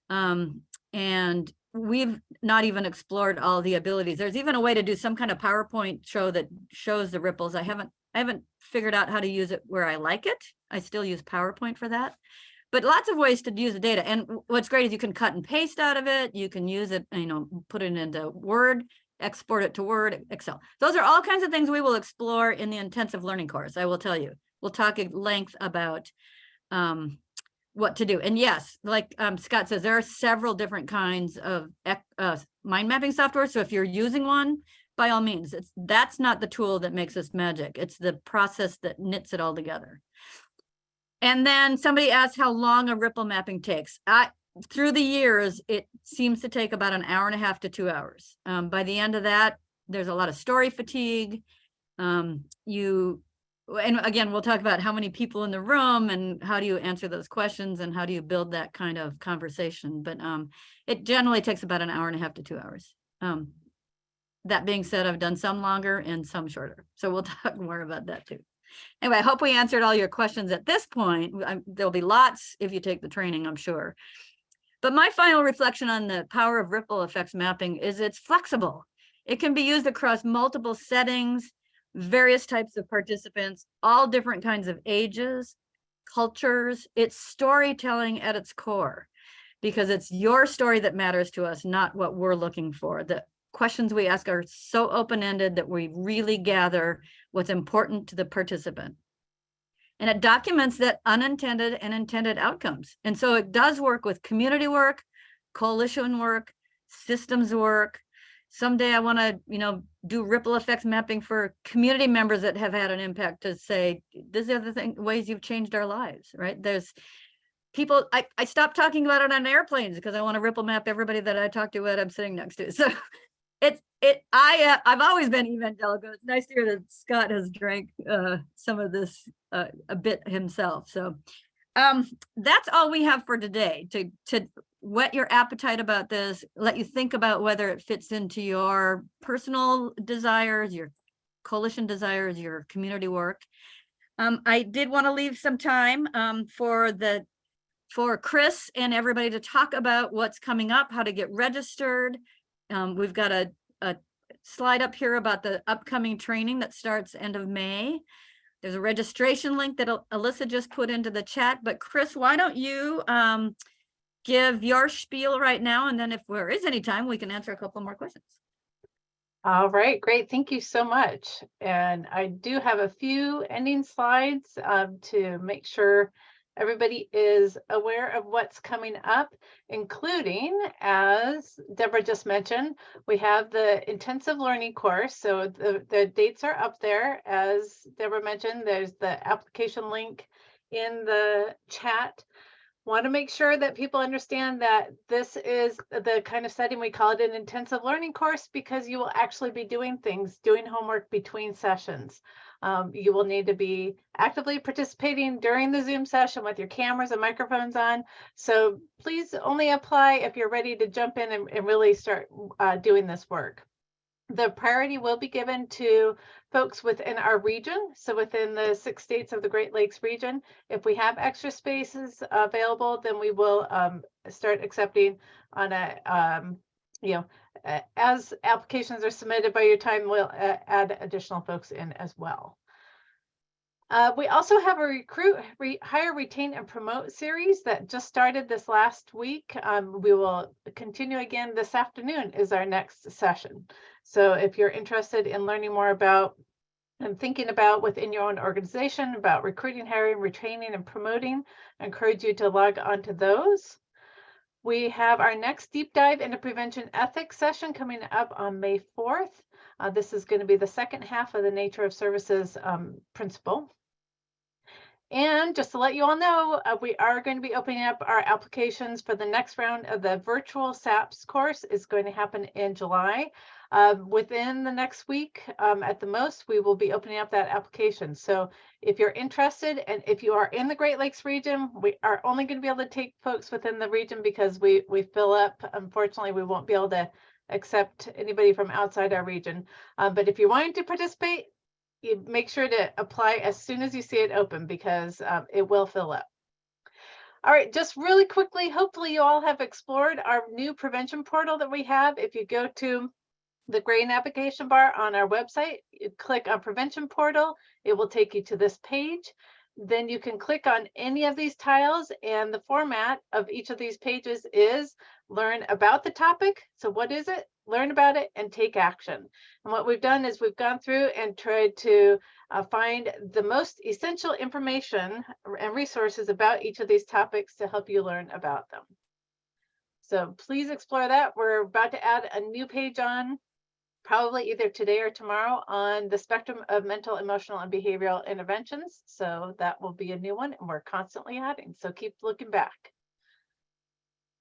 S2: and we've not even explored all the abilities. There's even a way to do some kind of PowerPoint show that shows the ripples. I haven't figured out how to use it where I like it. I still use PowerPoint for that, but lots of ways to use the data. And what's great is you can cut and paste out of it. You can use it, put it into Word, export it to Word, Excel. Those are all kinds of things we will explore in the intensive learning course. I will tell you, we'll talk at length about what to do. And yes, like Scott says, there are several different kinds of mind mapping software. So if you're using one, by all means, that's not the tool that makes this magic. It's the process that knits it all together. And then somebody asked how long a ripple mapping takes. Through the years, it seems to take about 1.5 to 2 hours. By the end of that, there's a lot of story fatigue. And again, we'll talk about how many people in the room and how do you answer those questions and how do you build that kind of conversation. But it generally takes about 1.5 to 2 hours. That being said, I've done some longer and some shorter. So we'll talk more about that too. Anyway, I hope we answered all your questions at this point. There'll be lots if you take the training, I'm sure. But my final reflection on the power of ripple effects mapping is it's flexible. It can be used across multiple settings, various types of participants, all different kinds of ages, cultures. It's storytelling at its core because it's your story that matters to us, not what we're looking for. The questions we ask are so open-ended that we really gather what's important to the participant. And it documents that unintended and intended outcomes. And so it does work with community work, coalition work, systems work. Someday I want to, do ripple effects mapping for community members that have had an impact to say, these are the ways you've changed our lives, right? There's people, I stopped talking about it on airplanes because I want to ripple map everybody that I talk to that I'm sitting next to. So I've always been evangelical. It's nice to hear that Scott has drank some of this a bit himself. So that's all we have for today, to whet your appetite about this, let you think about whether it fits into your personal desires, your coalition desires, your community work. I did want to leave some time for Chris and everybody to talk about what's coming up, how to get registered. We've got a slide up here about the upcoming training that starts end of May. There's a registration link that Alyssa just put into the chat, but Chris, why don't you give your spiel right now, and then if there is any time, we can answer a couple more questions.
S11: All right, great. Thank you so much. And I do have a few ending slides to make sure everybody is aware of what's coming up, including, as Debra just mentioned, we have the intensive learning course. So the dates are up there. As Debra mentioned, there's the application link in the chat. Want to make sure that people understand that this is the kind of setting, we call it an intensive learning course, because you will actually be doing homework between sessions. You will need to be actively participating during the Zoom session with your cameras and microphones on. So please only apply if you're ready to jump in and really start doing this work. The priority will be given to folks within our region, so within the 6 states of the Great Lakes region. If we have extra spaces available, then we will start accepting on a, as applications are submitted by your time, we'll add additional folks in as well. We also have a recruit, hire, retain, and promote series that just started this last week. We will continue again this afternoon is our next session. So if you're interested in learning more about and thinking about within your own organization about recruiting, hiring, retaining, and promoting, I encourage you to log on to those. We have our next deep dive into prevention ethics session coming up on May 4th. This is going to be the second half of the nature of services principle. And just to let you all know, we are going to be opening up our applications for the next round of the virtual SAPS course. Is going to happen in July. Within the next week, at the most, we will be opening up that application. So if you're interested, and if you are in the Great Lakes region, we are only going to be able to take folks within the region because we fill up. Unfortunately, we won't be able to accept anybody from outside our region. But if you're wanting to participate, you make sure to apply as soon as you see it open, because it will fill up. All right, just really quickly, hopefully you all have explored our new prevention portal that we have. If you go to the gray navigation bar on our website, you click on prevention portal, it will take you to this page. Then you can click on any of these tiles, and the format of each of these pages is learn about the topic. So what is it? Learn about it and take action. And what we've done is we've gone through and tried to find the most essential information and resources about each of these topics to help you learn about them. So please explore that. We're about to add a new page on, probably either today or tomorrow, on the spectrum of mental, emotional, and behavioral interventions. So that will be a new one, and we're constantly adding. So keep looking back.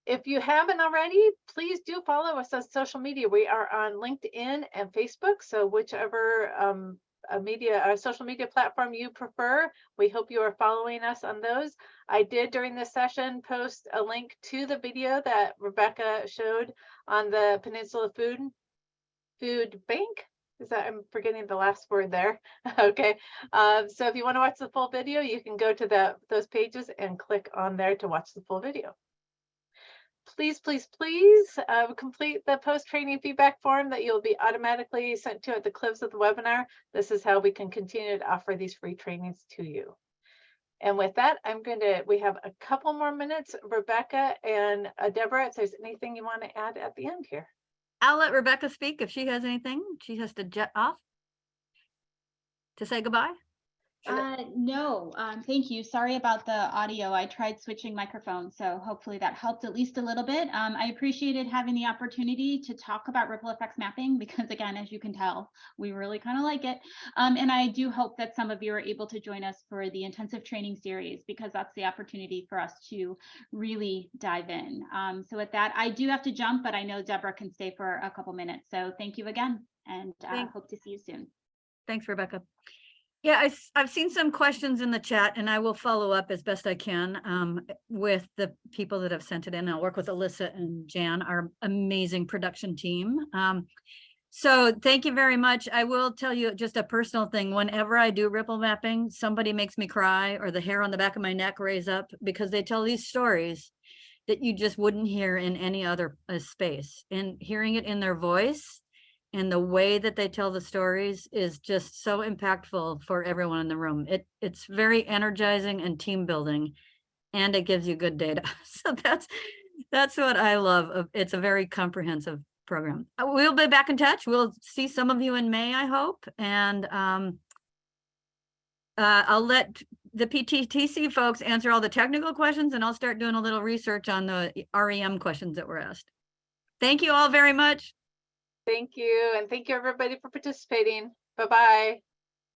S11: If you haven't already, please do follow us on social media. We are on LinkedIn and Facebook. So whichever social media platform you prefer, we hope you are following us on those. I did during this session post a link to the video that Rebecca showed on the Peninsula Food Bank. Is that, I'm forgetting the last word there. Okay. So if you want to watch the full video, you can go to those pages and click on there to watch the full video. Please, please, please complete the post-training feedback form that you'll be automatically sent to at the close of the webinar. This is how we can continue to offer these free trainings to you. And with that, we have a couple more minutes. Rebecca and Debra, if there's anything you want to add at the end here.
S2: I'll let Rebecca speak if she has anything. She has to jet off to say goodbye.
S3: No, thank you. Sorry about the audio. I tried switching microphones, so hopefully that helped at least a little bit. I appreciated having the opportunity to talk about ripple effects mapping because, again, as you can tell, we really kind of like it. And I do hope that some of you are able to join us for the intensive training series, because that's the opportunity for us to really dive in. So with that, I do have to jump, but I know Debra can stay for a couple minutes. So thank you again, and I hope to see you soon.
S2: Thanks, Rebecca. Yeah, I've seen some questions in the chat, and I will follow up as best I can with the people that have sent it in. I'll work with Alyssa and Jan, our amazing production team. So thank you very much. I will tell you just a personal thing. Whenever I do ripple mapping, somebody makes me cry or the hair on the back of my neck raise up because they tell these stories that you just wouldn't hear in any other space. And hearing it in their voice and the way that they tell the stories is just so impactful for everyone in the room. It's very energizing and team building, and it gives you good data. So that's what I love. It's a very comprehensive program. We'll be back in touch. We'll see some of you in May, I hope. And I'll let the PTTC folks answer all the technical questions, and I'll start doing a little research on the REM questions that were asked. Thank you all very much.
S11: Thank you. And thank you everybody for participating. Bye-bye.